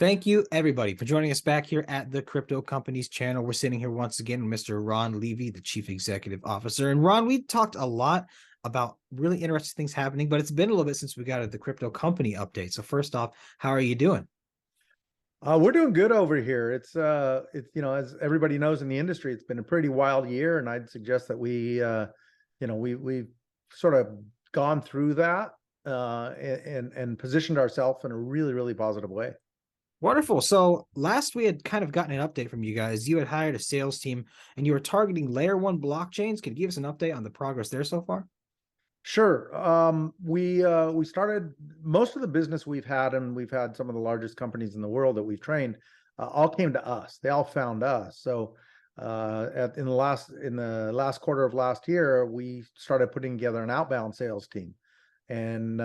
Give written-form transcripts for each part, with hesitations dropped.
Thank you, everybody, for joining us back here at the Crypto Companies channel. We're sitting here once again with Mr. Ron Levy, the Chief Executive Officer. And Ron, we talked a lot about really interesting things happening, but it's been a little bit since we got the Crypto Company update. So first off, how are you doing? We're doing good over here. It's as everybody knows in the industry, it's been a pretty wild year, and I'd suggest that we've sort of gone through that and positioned ourselves in a really, really positive way. Wonderful. So last we had kind of gotten an update from you guys. You had hired a sales team and you were targeting layer one blockchains. Can you give us an update on the progress there so far? Sure. We started most of the business we've had, and we've had some of the largest companies in the world that we've trained, all came to us. They all found us. So in the last quarter of last year, we started putting together an outbound sales team, and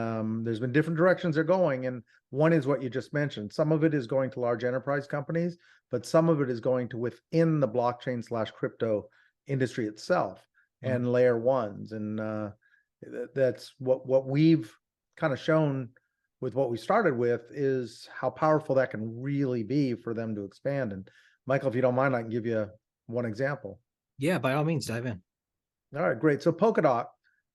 there's been different directions they're going. And one is what you just mentioned. Some of it is going to large enterprise companies, but some of it is going to within the blockchain/crypto industry itself and layer ones. And that's what we've kind of shown with what we started with, is how powerful that can really be for them to expand. And Michael, if you don't mind, I can give you one example. Yeah, by all means, dive in. All right, great. So Polkadot,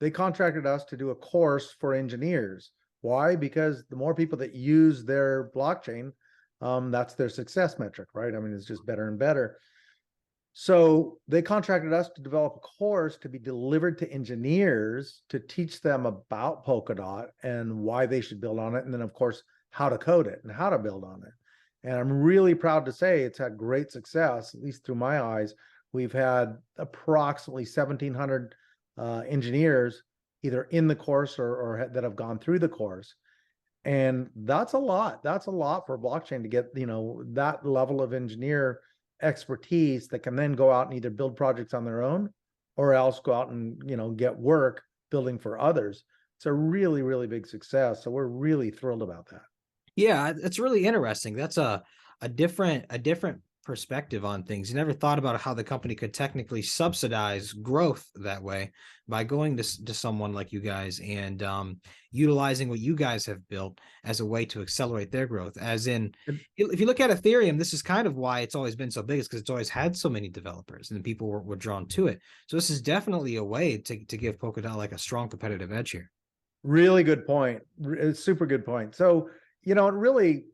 they contracted us to do a course for engineers. Why? Because the more people that use their blockchain, that's their success metric, right? I mean, it's just better and better. So they contracted us to develop a course to be delivered to engineers to teach them about Polkadot and why they should build on it. And then, of course, how to code it and how to build on it. And I'm really proud to say it's had great success, at least through my eyes. We've had approximately 1,700 engineers either in the course or that have gone through the course. And that's a lot. That's a lot for blockchain to get, that level of engineer expertise that can then go out and either build projects on their own or else go out and get work building for others. It's a really, really big success. So we're really thrilled about that. Yeah, it's really interesting. That's a different perspective on things. You never thought about how the company could technically subsidize growth that way by going to someone like you guys and utilizing what you guys have built as a way to accelerate their growth. As in, if you look at Ethereum, this is kind of why it's always been so big, is because it's always had so many developers and people were drawn to it. So this is definitely a way to give Polkadot like a strong competitive edge here. Really good point. Super good point. So, it really,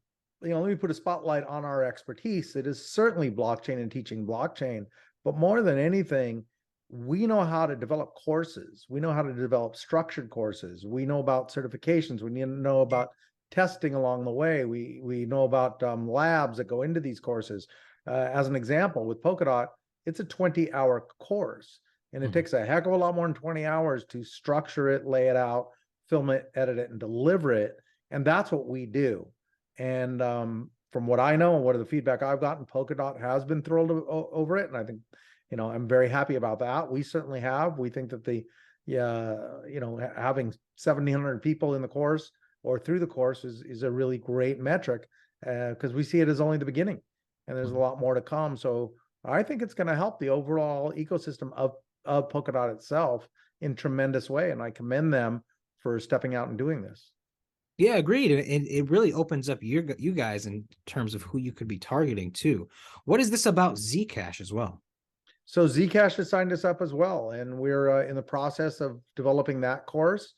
let me put a spotlight on our expertise. It is certainly blockchain and teaching blockchain, but more than anything, we know how to develop courses. We know how to develop structured courses. We know about certifications. We know about testing along the way. We know about labs that go into these courses. As an example, with Polkadot, it's a 20-hour course, and it takes a heck of a lot more than 20 hours to structure it, lay it out, film it, edit it, and deliver it. And that's what we do. And from what I know and what are the feedback I've gotten, Polkadot has been thrilled over it. And I think, I'm very happy about that. We certainly have. We think that having 1,700 people in the course or through the course is a really great metric, because we see it as only the beginning and there's a lot more to come. So I think it's going to help the overall ecosystem of Polkadot itself in tremendous way. And I commend them for stepping out and doing this. Yeah, agreed. And it really opens up you guys in terms of who you could be targeting too. What is this about Zcash as well? So Zcash has signed us up as well, and we're in the process of developing that course.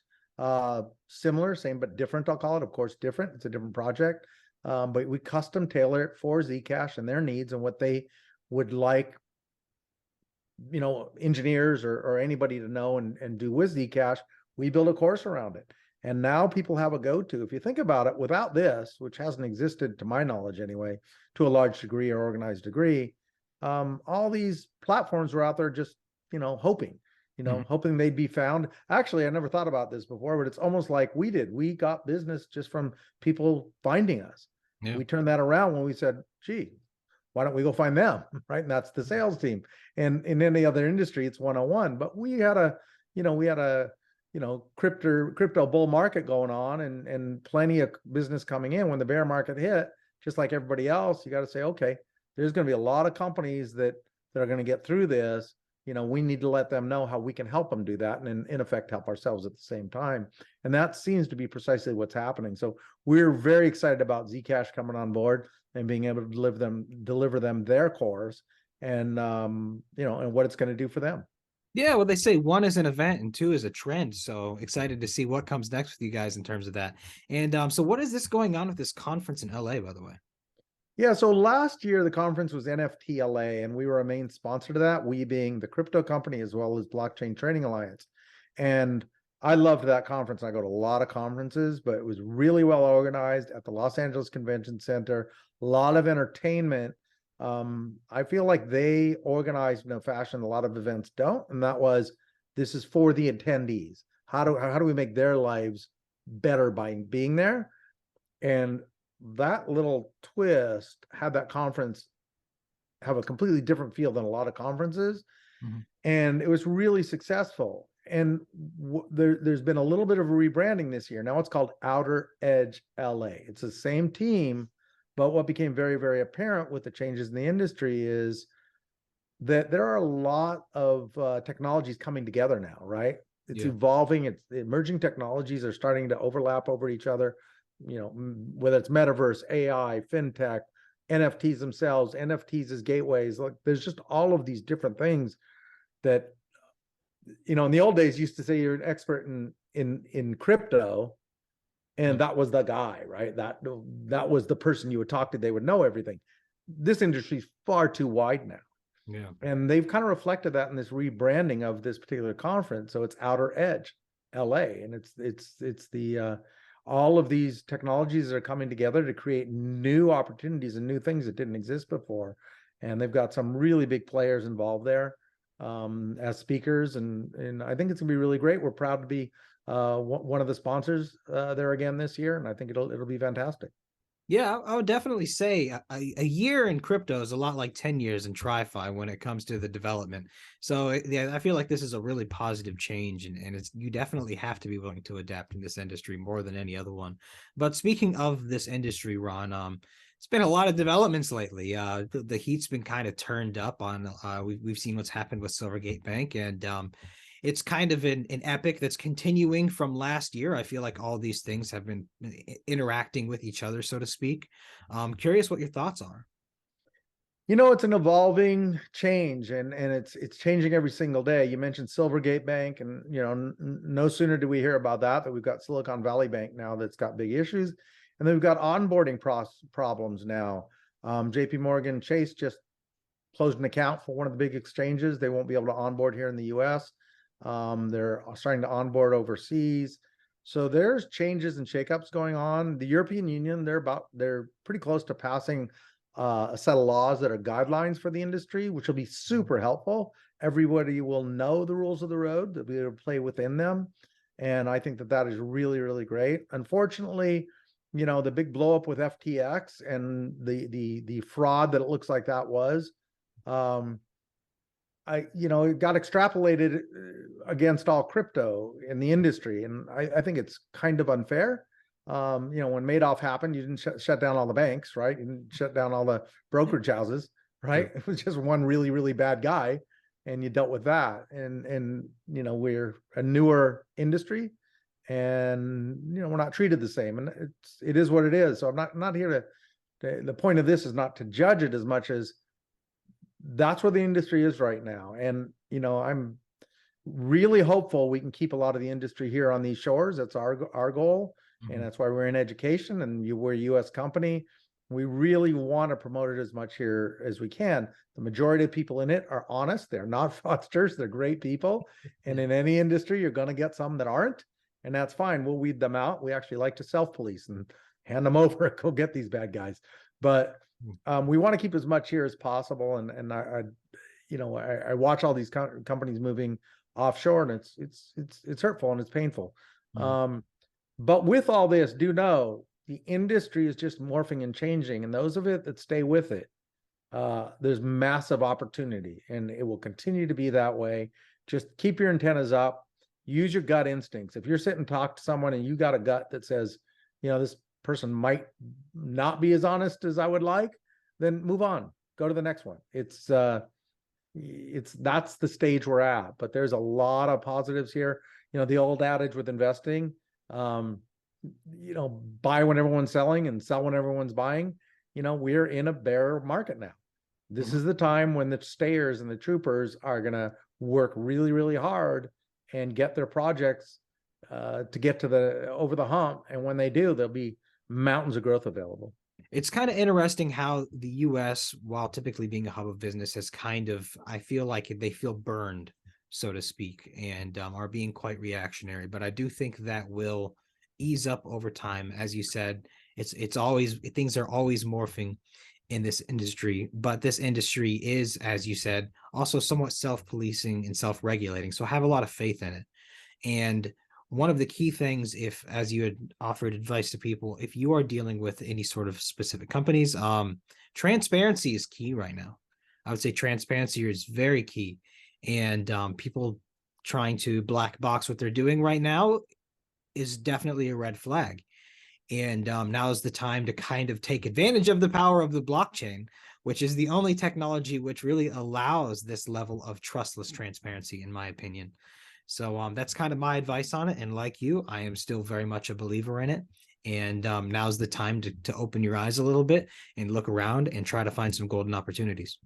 Similar, same but different, I'll call it. Of course, different. It's a different project, but we custom tailor it for Zcash and their needs and what they would like, engineers or anybody to know and do with Zcash. We build a course around it. And now people have a go-to. If you think about it, without this, which hasn't existed to my knowledge anyway, to a large degree or organized degree, all these platforms were out there just, hoping, hoping they'd be found. Actually, I never thought about this before, but it's almost like we did. We got business just from people finding us. Yeah. We turned that around when we said, gee, why don't we go find them, right? And that's the sales team. And in any other industry, it's 101. But we had a crypto bull market going on and plenty of business coming in. When the bear market hit, just like everybody else, you got to say, okay, there's going to be a lot of companies that are going to get through this, we need to let them know how we can help them do that, and in effect help ourselves at the same time. And that seems to be precisely what's happening. So we're very excited about Zcash coming on board and being able to deliver them their cores, and and what it's going to do for them. Yeah, well, they say one is an event and two is a trend. So excited to see what comes next with you guys in terms of that. And so what is this going on with this conference in LA, by the way? Yeah, so last year the conference was NFTLA, and we were a main sponsor to that, we being the crypto company as well as Blockchain Trading Alliance. And I loved that conference. I go to a lot of conferences, but it was really well organized at the Los Angeles Convention Center, a lot of entertainment. I feel like they organized in a fashion a lot of events don't, and that was, this is for the attendees. How do we make their lives better by being there? And that little twist had that conference have a completely different feel than a lot of conferences. Mhm. And it was really successful. And there's been a little bit of a rebranding this year. Now it's called Outer Edge LA. It's the same team, but what became very, very apparent with the changes in the industry is that there are a lot of technologies coming together now, right? It's Yeah. evolving. It's emerging technologies are starting to overlap over each other. Whether it's metaverse, AI, fintech, NFTs themselves, NFTs as gateways. Like, there's just all of these different things that, in the old days, used to say you're an expert in crypto, and that was the guy, right? That was the person you would talk to. They would know everything. This industry is far too wide now. Yeah. And they've kind of reflected that in this rebranding of this particular conference. So it's Outer Edge LA, and it's the all of these technologies are coming together to create new opportunities and new things that didn't exist before. And they've got some really big players involved there as speakers, and I think it's gonna be really great. We're proud to be one of the sponsors there again this year, and I think it'll be fantastic. Yeah, I would definitely say a year in crypto is a lot like 10 years in TriFi when it comes to the development. So yeah, I feel like this is a really positive change, and it's, you definitely have to be willing to adapt in this industry more than any other one. But speaking of this industry, Ron, it's been a lot of developments lately. The heat's been kind of turned up on. We've seen what's happened with Silvergate Bank, and it's kind of an epic that's continuing from last year. I feel like all these things have been interacting with each other, so to speak. Curious what your thoughts are. It's an evolving change, and it's changing every single day. You mentioned Silvergate Bank, and no sooner do we hear about that we've got Silicon Valley Bank now that's got big issues, and then we've got onboarding problems now. JP Morgan Chase just closed an account for one of the big exchanges. They won't be able to onboard here in the US. They're starting to onboard overseas. So there's changes and shakeups going on. The European Union, they're pretty close to passing a set of laws that are guidelines for the industry, which will be super helpful. Everybody will know the rules of the road, they'll be able to play within them. And I think that is really, really great. Unfortunately, the big blow up with FTX and the fraud that it looks like that was, it got extrapolated against all crypto in the industry. And I think it's kind of unfair. When Madoff happened, you didn't shut down all the banks, right? You didn't shut down all the brokerage houses, right? It was just one really, really bad guy, and you dealt with that. And we're a newer industry, and we're not treated the same, and it is what it is. So I'm not here to, the point of this is not to judge it as much as that's where the industry is right now. And I'm really hopeful we can keep a lot of the industry here on these shores. That's our goal. And that's why we're in education, and we're a US company. We really want to promote it as much here as we can. The majority of people in it are honest. They're not fraudsters. They're great people. And in any industry, you're going to get some that aren't, and that's fine. We'll weed them out. We actually like to self-police and hand them over, go get these bad guys. But we want to keep as much here as possible. And I watch all these companies moving offshore, and it's hurtful and it's painful. But with all this, do know the industry is just morphing and changing, and those of it that stay with it, there's massive opportunity, and it will continue to be that way. Just keep your antennas up, use your gut instincts. If you're sitting and talk to someone and you got a gut that says, this person might not be as honest as I would like, then move on, go to the next one. It's that's the stage we're at, but there's a lot of positives here. The old adage with investing, um, buy when everyone's selling and sell when everyone's buying. We're in a bear market now. This is the time when the stayers and the troopers are going to work really, really hard and get their projects to get to over the hump. And when they do, there'll be mountains of growth available. It's kind of interesting how the US, while typically being a hub of business, has I feel like they feel burned, so to speak, and are being quite reactionary. But I do think that will ease up over time. As you said, it's always, things are always morphing in this industry, but this industry is, as you said, also somewhat self-policing and self-regulating. So I have a lot of faith in it. And one of the key things, if, as you had offered advice to people, if you are dealing with any sort of specific companies, transparency is key right now. I would say transparency is very key. And people trying to black box what they're doing right now is definitely a red flag. And now is the time to kind of take advantage of the power of the blockchain, which is the only technology which really allows this level of trustless transparency, in my opinion. So that's kind of my advice on it. And like you, I am still very much a believer in it. And now's the time to open your eyes a little bit and look around and try to find some golden opportunities.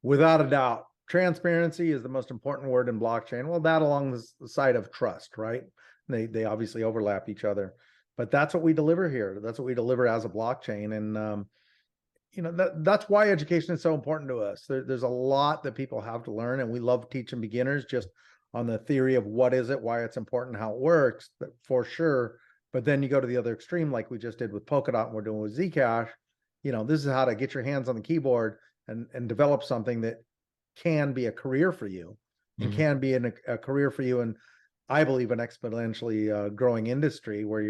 Without a doubt, transparency is the most important word in blockchain. Well, that along the side of trust, right? They obviously overlap each other, but that's what we deliver here. That's what we deliver as a blockchain. And that's why education is so important to us. There's a lot that people have to learn, and we love teaching beginners just on the theory of what is it, why it's important, how it works, for sure. But then you go to the other extreme, like we just did with Polkadot and we're doing with Zcash. This is how to get your hands on the keyboard and develop something that can be a career for you, and can be a career for you. And I believe an exponentially growing industry where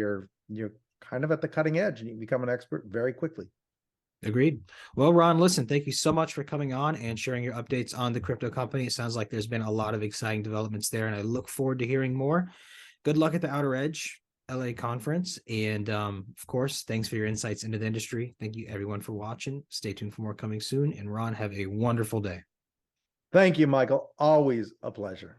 you're kind of at the cutting edge and you can become an expert very quickly. Agreed. Well, Ron, listen, thank you so much for coming on and sharing your updates on the crypto company. It sounds like there's been a lot of exciting developments there, and I look forward to hearing more. Good luck at the Outer Edge LA conference. And of course, thanks for your insights into the industry. Thank you everyone for watching. Stay tuned for more coming soon. And Ron, have a wonderful day. Thank you, Michael. Always a pleasure.